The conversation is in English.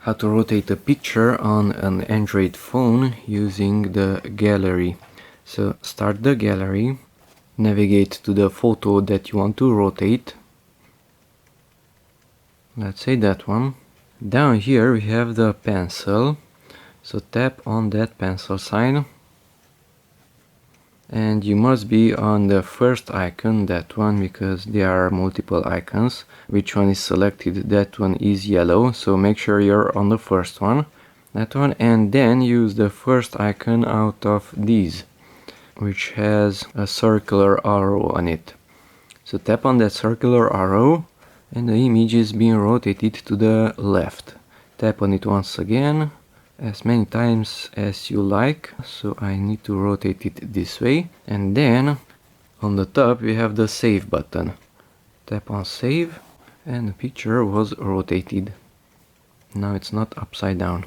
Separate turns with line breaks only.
how to rotate a picture on an Android phone using the gallery. So start the gallery, navigate to the photo that you want to rotate. Let's say that one. Down here we have the pencil, so tap on that pencil sign. And you must be on the first icon, that one, because there are multiple icons. Which one is selected? That one is yellow, so make sure you're on the first one, that one, and then use the first icon out of these, which has a circular arrow on it. So tap on that circular arrow and the image is being rotated to the left. Tap on it once again, as many times as you like. So I need to rotate it this way, and then on the top we have the save button. Tap on save and the picture was rotated. Now it's not upside down.